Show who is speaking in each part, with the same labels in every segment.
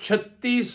Speaker 1: 36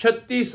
Speaker 1: 36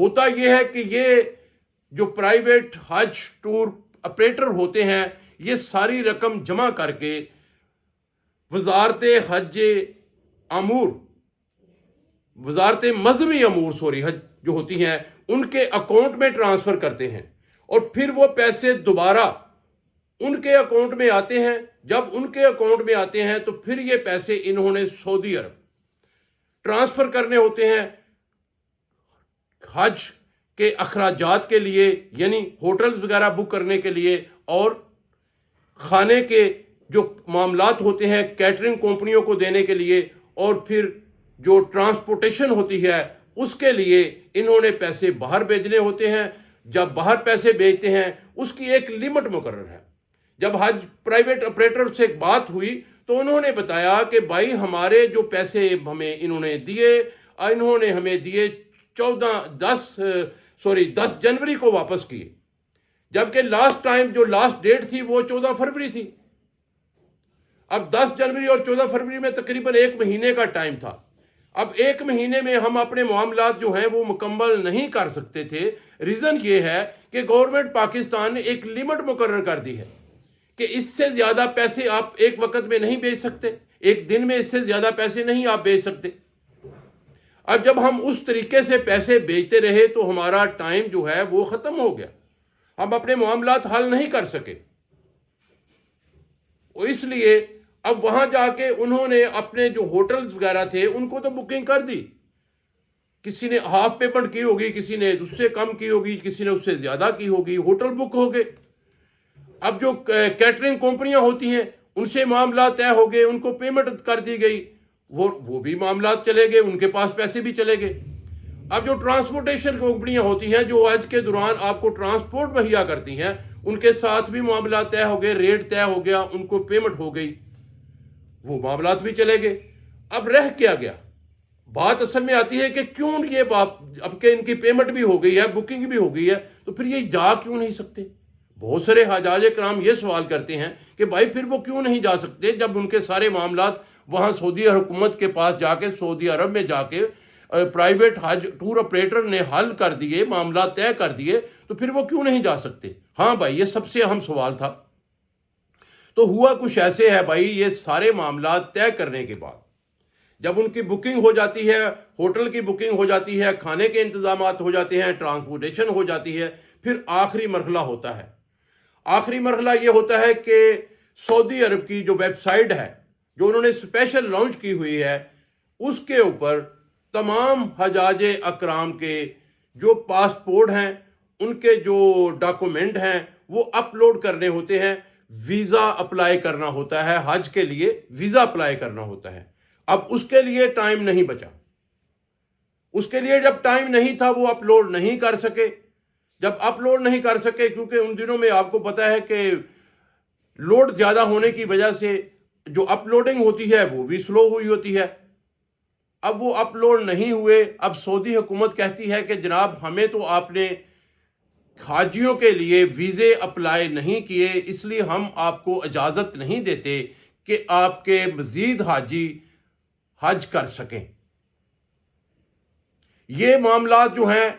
Speaker 1: ہوتا یہ ہے کہ یہ جو پرائیویٹ حج ٹور آپریٹر ہوتے ہیں یہ ساری رقم جمع کر کے وزارت حج امور وزارت مذہبی امور حج جو ہوتی ہیں ان کے اکاؤنٹ میں ٹرانسفر کرتے ہیں، اور پھر وہ پیسے دوبارہ ان کے اکاؤنٹ میں آتے ہیں۔ جب ان کے اکاؤنٹ میں آتے ہیں تو پھر یہ پیسے انہوں نے سعودی عرب ٹرانسفر کرنے ہوتے ہیں حج کے اخراجات کے لیے، یعنی ہوٹلز وغیرہ بک کرنے کے لیے، اور کھانے کے جو معاملات ہوتے ہیں کیٹرنگ کمپنیوں کو دینے کے لیے، اور پھر جو ٹرانسپورٹیشن ہوتی ہے اس کے لیے انہوں نے پیسے باہر بھیجنے ہوتے ہیں۔ جب باہر پیسے بھیجتے ہیں اس کی ایک لمٹ مقرر ہے۔ جب حج پرائیویٹ آپریٹر سے ایک بات ہوئی تو انہوں نے بتایا کہ بھائی ہمارے جو پیسے ہمیں انہوں نے ہمیں دیے 10 جنوری کو واپس کیے، جبکہ لاسٹ ڈیٹ تھی وہ 14 فروری تھی۔ اب 10 جنوری اور 14 فروری میں تقریباً 1 مہینے کا ٹائم تھا۔ اب 1 مہینے میں ہم اپنے معاملات جو ہیں وہ مکمل نہیں کر سکتے تھے۔ ریزن یہ ہے کہ گورنمنٹ پاکستان نے ایک لمٹ مقرر کر دی ہے کہ اس سے زیادہ پیسے آپ ایک وقت میں نہیں بھیج سکتے، ایک دن میں اس سے زیادہ پیسے نہیں آپ بھیج سکتے۔ اب جب ہم اس طریقے سے پیسے بھیجتے رہے تو ہمارا ٹائم جو ہے وہ ختم ہو گیا، ہم اپنے معاملات حل نہیں کر سکے۔ اس لیے اب وہاں جا کے انہوں نے اپنے جو ہوٹلز وغیرہ تھے ان کو تو بکنگ کر دی، کسی نے ہاف پیمنٹ کی ہوگی، کسی نے اس سے کم کی ہوگی، کسی نے اس سے زیادہ کی ہوگی، ہوٹل بک ہو گئے۔ اب جو کیٹرنگ کمپنیاں ہوتی ہیں ان سے معاملات طے ہو گئے، ان کو پیمنٹ کر دی گئی، وہ بھی معاملات چلے گئے، ان کے پاس پیسے بھی چلے گئے۔ اب جو ٹرانسپورٹیشن کمپنیاں ہوتی ہیں جو حج کے دوران آپ کو ٹرانسپورٹ مہیا کرتی ہیں ان کے ساتھ بھی معاملات طے ہو گئے، ریٹ طے ہو گیا، ان کو پیمنٹ ہو گئی، وہ معاملات بھی چلے گئے۔ اب رہ کیا گیا؟ بات اصل میں آتی ہے کہ کیوں یہ اب کہ ان کی پیمنٹ بھی ہو گئی ہے، بکنگ بھی ہو گئی ہے، تو پھر یہ جا کیوں نہیں سکتے؟ بہت سارے حجاج کرام یہ سوال کرتے ہیں کہ بھائی پھر وہ کیوں نہیں جا سکتے جب ان کے سارے معاملات وہاں سعودی حکومت کے پاس جا کے، سعودی عرب میں جا کے پرائیویٹ حج ٹور آپریٹر نے حل کر دیے، معاملات طے کر دیے، تو پھر وہ کیوں نہیں جا سکتے؟ ہاں بھائی، یہ سب سے اہم سوال تھا۔ تو ہوا کچھ ایسے ہے بھائی، یہ سارے معاملات طے کرنے کے بعد جب ان کی بکنگ ہو جاتی ہے، ہوٹل کی بکنگ ہو جاتی ہے، کھانے کے انتظامات ہو جاتے ہیں، ٹرانسپورٹیشن ہو جاتی ہے، پھر آخری مرحلہ ہوتا ہے۔ آخری مرحلہ یہ ہوتا ہے کہ سعودی عرب کی جو ویب سائٹ ہے جو انہوں نے اسپیشل لانچ کی ہوئی ہے، اس کے اوپر تمام حجاج اکرام کے جو پاسپورٹ ہیں، ان کے جو ڈاکومنٹ ہیں وہ اپلوڈ کرنے ہوتے ہیں۔ ویزا اپلائی کرنا ہوتا ہے، حج کے لیے ویزا اپلائی کرنا ہوتا ہے۔ اب اس کے لیے ٹائم نہیں بچا، اس کے لیے جب ٹائم نہیں تھا وہ اپلوڈ نہیں کر سکے۔ جب اپلوڈ نہیں کر سکے کیونکہ ان دنوں میں آپ کو پتہ ہے کہ لوڈ زیادہ ہونے کی وجہ سے جو اپلوڈنگ ہوتی ہے وہ بھی سلو ہوئی ہوتی ہے۔ اب وہ اپلوڈ نہیں ہوئے۔ اب سعودی حکومت کہتی ہے کہ جناب ہمیں تو آپ نے حاجیوں کے لیے ویزے اپلائی نہیں کیے، اس لیے ہم آپ کو اجازت نہیں دیتے کہ آپ کے مزید حاجی حج کر سکیں۔ یہ معاملات جو ہیں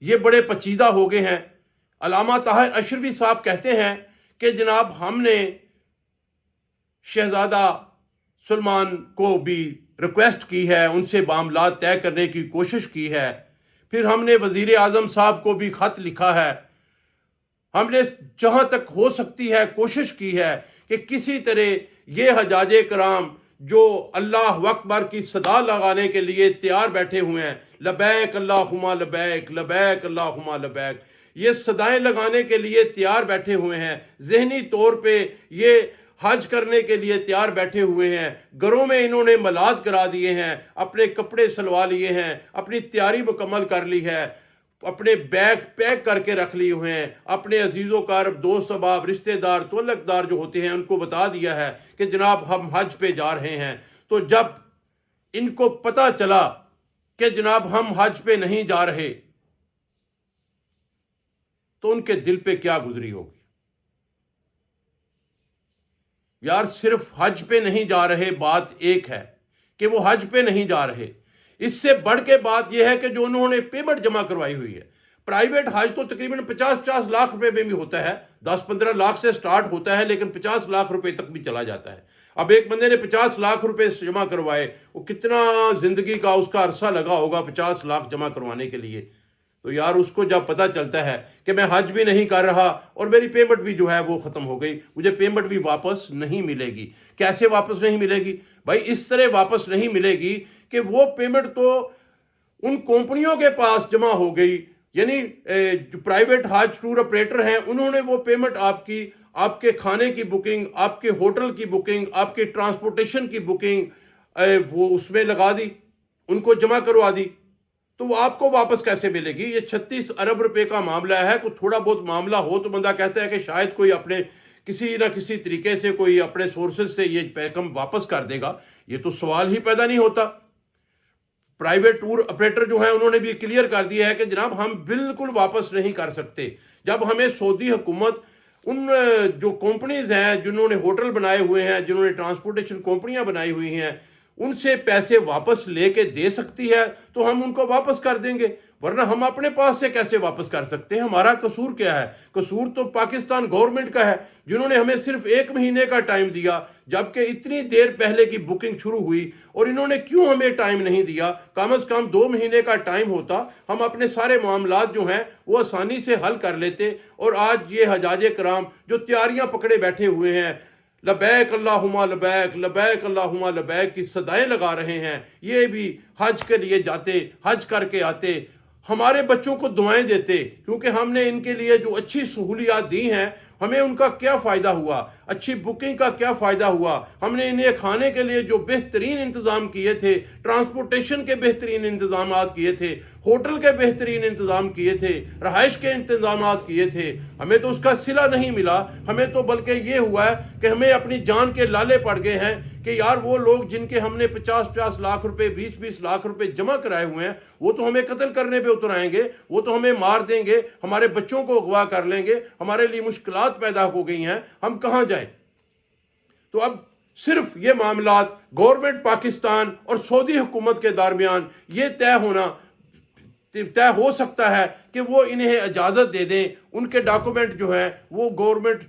Speaker 1: یہ بڑے پیچیدہ ہو گئے ہیں۔ علامہ طاہر اشرفی صاحب کہتے ہیں کہ جناب ہم نے شہزادہ سلمان کو بھی ریکویسٹ کی ہے، ان سے معاملات طے کرنے کی کوشش کی ہے، پھر ہم نے وزیر اعظم صاحب کو بھی خط لکھا ہے، ہم نے جہاں تک ہو سکتی ہے کوشش کی ہے کہ کسی طرح یہ حجاج کرام جو اللہ اکبر کی صدا لگانے کے لیے تیار بیٹھے ہوئے ہیں، لبیک اللہم لبیک، لبیک اللہم لبیک، یہ صدائیں لگانے کے لیے تیار بیٹھے ہوئے ہیں، ذہنی طور پہ یہ حج کرنے کے لیے تیار بیٹھے ہوئے ہیں، گھروں میں انہوں نے ملاد کرا دیے ہیں، اپنے کپڑے سلوا لیے ہیں، اپنی تیاری مکمل کر لی ہے، اپنے بیگ پیک کر کے رکھ لیے ہوئے ہیں، اپنے عزیز و اقارب، دوست احباب، رشتہ دار، تعلق دار جو ہوتے ہیں ان کو بتا دیا ہے کہ جناب ہم حج پہ جا رہے ہیں۔ تو جب ان کو پتہ چلا کہ جناب ہم حج پہ نہیں جا رہے تو ان کے دل پہ کیا گزری ہوگی؟ یار صرف حج پہ نہیں جا رہے بات ایک ہے کہ وہ حج پہ نہیں جا رہے، اس سے بڑھ کے بات یہ ہے کہ جو انہوں نے پیمنٹ جمع کروائی ہوئی ہے، پرائیویٹ حج تو تقریباً 50 لاکھ روپے میں بھی ہوتا ہے، 10-15 لاکھ سے سٹارٹ ہوتا ہے لیکن 50 لاکھ روپے تک بھی چلا جاتا ہے۔ اب ایک بندے نے 50 لاکھ روپے جمع کروائے، وہ کتنا زندگی کا اس کا عرصہ لگا ہوگا 50 لاکھ جمع کروانے کے لیے۔ تو یار اس کو جب پتہ چلتا ہے کہ میں حج بھی نہیں کر رہا اور میری پیمنٹ بھی جو ہے وہ ختم ہو گئی، مجھے پیمنٹ بھی واپس نہیں ملے گی۔ کیسے واپس نہیں ملے گی؟ بھائی اس طرح واپس نہیں ملے گی کہ وہ پیمنٹ تو ان کمپنیوں کے پاس جمع ہو گئی، یعنی جو پرائیویٹ حج ٹور آپریٹر ہیں انہوں نے وہ پیمنٹ آپ کے کھانے کی بکنگ، آپ کے ہوٹل کی بکنگ، آپ کے ٹرانسپورٹیشن کی بکنگ وہ اس میں لگا دی، ان کو جمع کروا دی، تو وہ آپ کو واپس کیسے ملے گی؟ یہ 36 ارب روپے کا معاملہ ہے۔ کوئی تھوڑا بہت معاملہ ہو تو بندہ کہتا ہے کہ شاید کوئی اپنے کسی نہ کسی طریقے سے کوئی اپنے سورسز سے یہ پیکم واپس کر دے گا، یہ تو سوال ہی پیدا نہیں ہوتا۔ پرائیویٹ ٹور آپریٹر جو ہیں انہوں نے بھی کلیئر کر دیا ہے کہ جناب ہم بالکل واپس نہیں کر سکتے۔ جب ہمیں سعودی حکومت ان جو کمپنیز ہیں جنہوں نے ہوٹل بنائے ہوئے ہیں، جنہوں نے ٹرانسپورٹیشن کمپنیاں بنائی ہوئی ہیں، ان سے پیسے واپس لے کے دے سکتی ہے تو ہم ان کو واپس کر دیں گے، ورنہ ہم اپنے پاس سے کیسے واپس کر سکتے ہیں؟ ہمارا قصور کیا ہے؟ قصور تو پاکستان گورنمنٹ کا ہے، جنہوں نے ہمیں صرف 1 مہینے کا ٹائم دیا، جبکہ اتنی دیر پہلے کی بکنگ شروع ہوئی، اور انہوں نے کیوں ہمیں ٹائم نہیں دیا؟ کم از کم 2 مہینے کا ٹائم ہوتا، ہم اپنے سارے معاملات جو ہیں وہ آسانی سے حل کر لیتے۔ اور آج یہ حجاج کرام جو تیاریاں پکڑے بیٹھے ہوئے ہیں، لبیک اللہم لبیک لبیک اللہم لبیک کی صدائیں لگا رہے ہیں، یہ بھی حج کے لیے جاتے، حج کر کے آتے، ہمارے بچوں کو دعائیں دیتے، کیونکہ ہم نے ان کے لیے جو اچھی سہولیات دی ہیں، ہمیں ان کا کیا فائدہ ہوا؟ اچھی بکنگ کا کیا فائدہ ہوا؟ ہم نے انہیں کھانے کے لیے جو بہترین انتظام کیے تھے، ٹرانسپورٹیشن کے بہترین انتظامات کیے تھے، ہوٹل کے بہترین انتظام کیے تھے، رہائش کے انتظامات کیے تھے، ہمیں تو اس کا صلہ نہیں ملا۔ ہمیں تو بلکہ یہ ہوا ہے کہ ہمیں اپنی جان کے لالے پڑ گئے ہیں کہ یار وہ لوگ جن کے ہم نے 50 لاکھ روپے، 20 لاکھ روپے جمع کرائے ہوئے ہیں، وہ تو ہمیں قتل کرنے پہ اتر آئیں گے، وہ تو ہمیں مار دیں گے، ہمارے بچوں کو اغوا کر لیں گے، ہمارے لیے مشکلات پیدا ہو گئی ہیں، ہم کہاں جائیں؟ تو اب صرف یہ معاملات گورنمنٹ پاکستان اور سعودی حکومت کے درمیان یہ طے ہو سکتا ہے کہ وہ انہیں اجازت دے دیں، ان کے ڈاکومنٹ جو ہیں وہ گورنمنٹ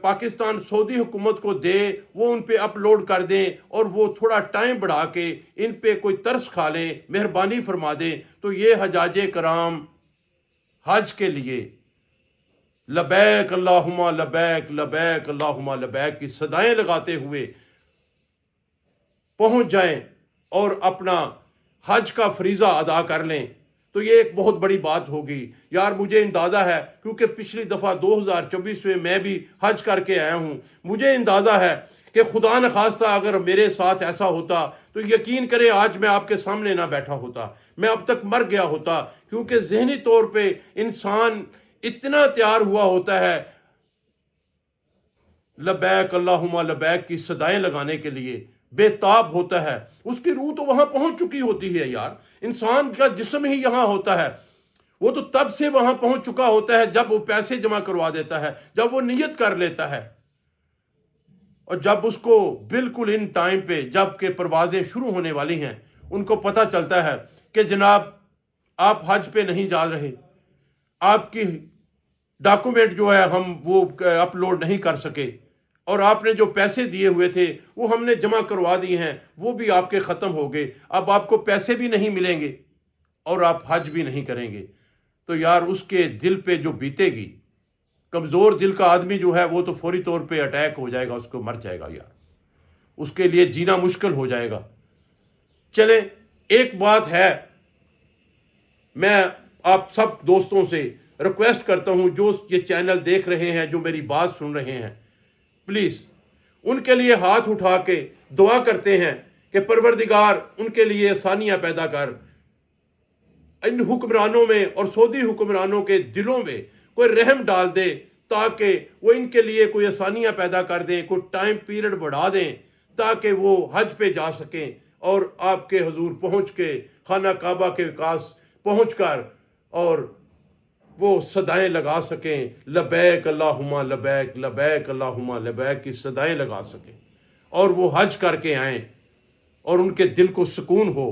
Speaker 1: پاکستان سعودی حکومت کو دے، وہ ان پہ اپلوڈ کر دیں، اور وہ تھوڑا ٹائم بڑھا کے ان پہ کوئی ترس کھا لیں، مہربانی فرما دیں، تو یہ حجاج کرام حج کے لیے لبیک اللہم لبیک لبیک اللہم لبیک کی صدائیں لگاتے ہوئے پہنچ جائیں اور اپنا حج کا فریضہ ادا کر لیں، تو یہ ایک بہت بڑی بات ہوگی۔ یار مجھے اندازہ ہے، کیونکہ پچھلی دفعہ 2024 میں بھی حج کر کے آیا ہوں، مجھے اندازہ ہے کہ خدا نخواستہ اگر میرے ساتھ ایسا ہوتا تو یقین کریں آج میں آپ کے سامنے نہ بیٹھا ہوتا، میں اب تک مر گیا ہوتا، کیونکہ ذہنی طور پہ انسان اتنا تیار ہوا ہوتا ہے لبیک اللہم لبیک کی صدائیں لگانے کے لیے، بے تاب ہوتا ہے، اس کی روح تو وہاں پہنچ چکی ہوتی ہے۔ یار انسان کا جسم ہی یہاں ہوتا ہے، وہ تو تب سے وہاں پہنچ چکا ہوتا ہے جب وہ پیسے جمع کروا دیتا ہے، جب وہ نیت کر لیتا ہے، اور جب اس کو بالکل ان ٹائم پہ جب کہ پروازیں شروع ہونے والی ہیں، ان کو پتہ چلتا ہے کہ جناب آپ حج پہ نہیں جا رہے، آپ کی ڈاکومنٹ جو ہے ہم وہ اپلوڈ نہیں کر سکے، اور آپ نے جو پیسے دیے ہوئے تھے وہ ہم نے جمع کروا دیے ہیں، وہ بھی آپ کے ختم ہو گئے، اب آپ کو پیسے بھی نہیں ملیں گے اور آپ حج بھی نہیں کریں گے۔ تو یار اس کے دل پہ جو بیتے گی، کمزور دل کا آدمی جو ہے وہ تو فوری طور پہ اٹیک ہو جائے گا، اس کو مر جائے گا، یار اس کے لیے جینا مشکل ہو جائے گا۔ چلیں ایک بات ہے، میں آپ سب دوستوں سے ریکویسٹ کرتا ہوں جو یہ چینل دیکھ رہے ہیں، جو میری بات سن رہے ہیں، پلیز ان کے لیے ہاتھ اٹھا کے دعا کرتے ہیں کہ پروردگار ان کے لیے آسانیاں پیدا کر، ان حکمرانوں میں اور سعودی حکمرانوں کے دلوں میں کوئی رحم ڈال دے، تاکہ وہ ان کے لیے کوئی آسانیاں پیدا کر دیں، کوئی ٹائم پیریڈ بڑھا دیں، تاکہ وہ حج پہ جا سکیں اور آپ کے حضور پہنچ کے خانہ کعبہ کے پاس پہنچ کر اور وہ صدائیں لگا سکیں، لبیک اللہم لبیک لبیک اللہم لبیک کی صدائیں لگا سکیں، اور وہ حج کر کے آئیں اور ان کے دل کو سکون ہو۔